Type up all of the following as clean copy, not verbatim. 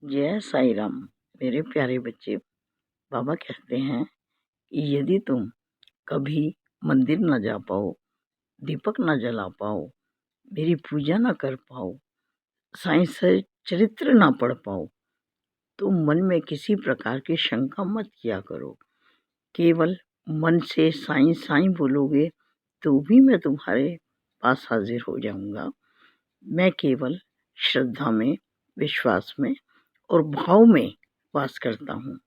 जय साईं राम। मेरे प्यारे बच्चे, बाबा कहते हैं कि यदि तुम कभी मंदिर न जा पाओ, दीपक न जला पाओ, मेरी पूजा न कर पाओ, साईं से चरित्र न पढ़ पाओ, तो मन में किसी प्रकार की शंका मत किया करो। केवल मन से साईं साईं बोलोगे तो भी मैं तुम्हारे पास हाजिर हो जाऊंगा। मैं केवल श्रद्धा में, विश्वास में और भाव में वास करता हूँ।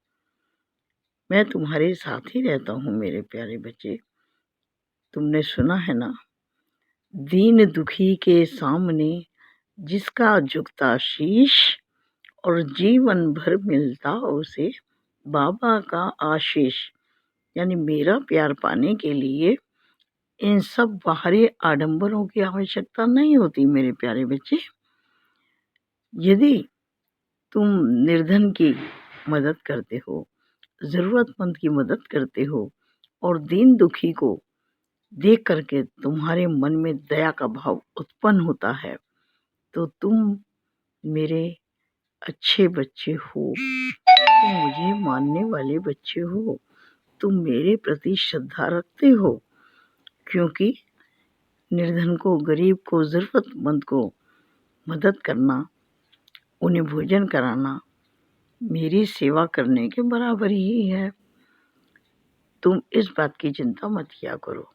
मैं तुम्हारे साथ ही रहता हूँ मेरे प्यारे बच्चे। तुमने सुना है ना, दीन दुखी के सामने जिसका झुकता शीश और जीवन भर मिलता उसे बाबा का आशीष। यानी मेरा प्यार पाने के लिए इन सब बाहरी आडंबरों की आवश्यकता नहीं होती मेरे प्यारे बच्चे। यदि तुम निर्धन की मदद करते हो, ज़रूरतमंद की मदद करते हो और दीन दुखी को देख करके तुम्हारे मन में दया का भाव उत्पन्न होता है, तो तुम मेरे अच्छे बच्चे हो, तुम मुझे मानने वाले बच्चे हो, तुम मेरे प्रति श्रद्धा रखते हो। क्योंकि निर्धन को, गरीब को, ज़रूरतमंद को मदद करना, उन्हें भोजन कराना मेरी सेवा करने के बराबर ही है। तुम इस बात की चिंता मत किया करो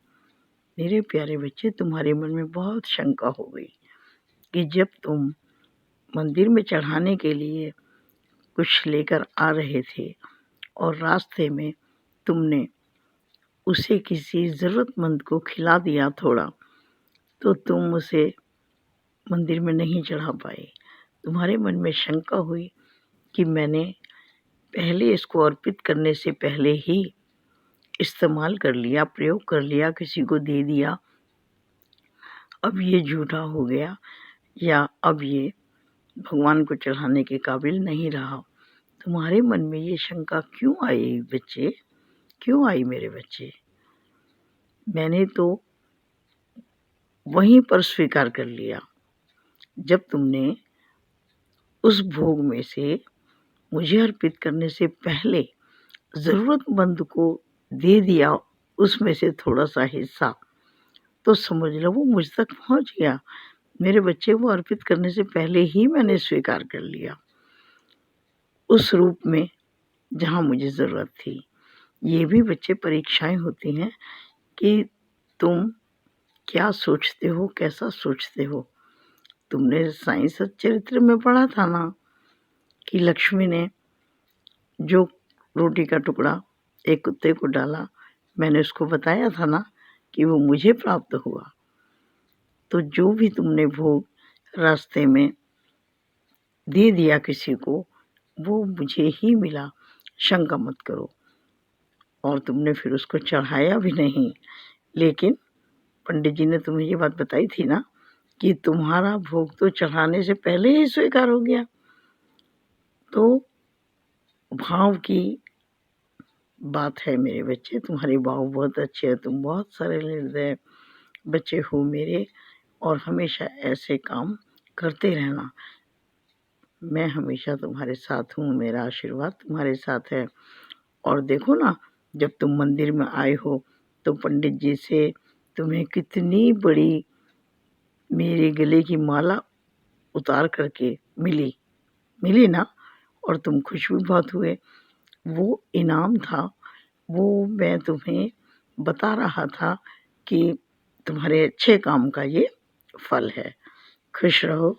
मेरे प्यारे बच्चे। तुम्हारे मन में बहुत शंका हो गई कि जब तुम मंदिर में चढ़ाने के लिए कुछ लेकर आ रहे थे और रास्ते में तुमने उसे किसी ज़रूरतमंद को खिला दिया थोड़ा, तो तुम उसे मंदिर में नहीं चढ़ा पाए। तुम्हारे मन में शंका हुई कि मैंने पहले इसको अर्पित करने से पहले ही इस्तेमाल कर लिया, प्रयोग कर लिया, किसी को दे दिया, अब ये झूठा हो गया, या अब ये भगवान को चढ़ाने के काबिल नहीं रहा। तुम्हारे मन में ये शंका क्यों आई बच्चे? क्यों आई मेरे बच्चे? मैंने तो वहीं पर स्वीकार कर लिया जब तुमने उस भोग में से मुझे अर्पित करने से पहले ज़रूरतमंद को दे दिया, उसमें से थोड़ा सा हिस्सा, तो समझ लो वो मुझ तक पहुंच गया मेरे बच्चे। वो अर्पित करने से पहले ही मैंने स्वीकार कर लिया उस रूप में जहाँ मुझे ज़रूरत थी। ये भी बच्चे परीक्षाएं होती हैं कि तुम क्या सोचते हो, कैसा सोचते हो। तुमने साईं सच्चरित्र में पढ़ा था ना कि लक्ष्मी ने जो रोटी का टुकड़ा एक कुत्ते को डाला, मैंने उसको बताया था ना कि वो मुझे प्राप्त हुआ। तो जो भी तुमने भोग रास्ते में दे दिया किसी को, वो मुझे ही मिला, शंका मत करो। और तुमने फिर उसको चढ़ाया भी नहीं, लेकिन पंडित जी ने तुम्हें ये बात बताई थी ना कि तुम्हारा भोग तो चढ़ाने से पहले ही स्वीकार हो गया। तो भाव की बात है मेरे बच्चे, तुम्हारे भाव बहुत अच्छे हैं, तुम बहुत सारे हृदय बच्चे हो मेरे, और हमेशा ऐसे काम करते रहना। मैं हमेशा तुम्हारे साथ हूँ, मेरा आशीर्वाद तुम्हारे साथ है। और देखो ना, जब तुम मंदिर में आए हो तो पंडित जी से तुम्हें कितनी बड़ी मेरे गले की माला उतार करके मिली ना, और तुम खुश भी बहुत हुए। वो इनाम था, वो मैं तुम्हें बता रहा था कि तुम्हारे अच्छे काम का ये फल है। खुश रहो।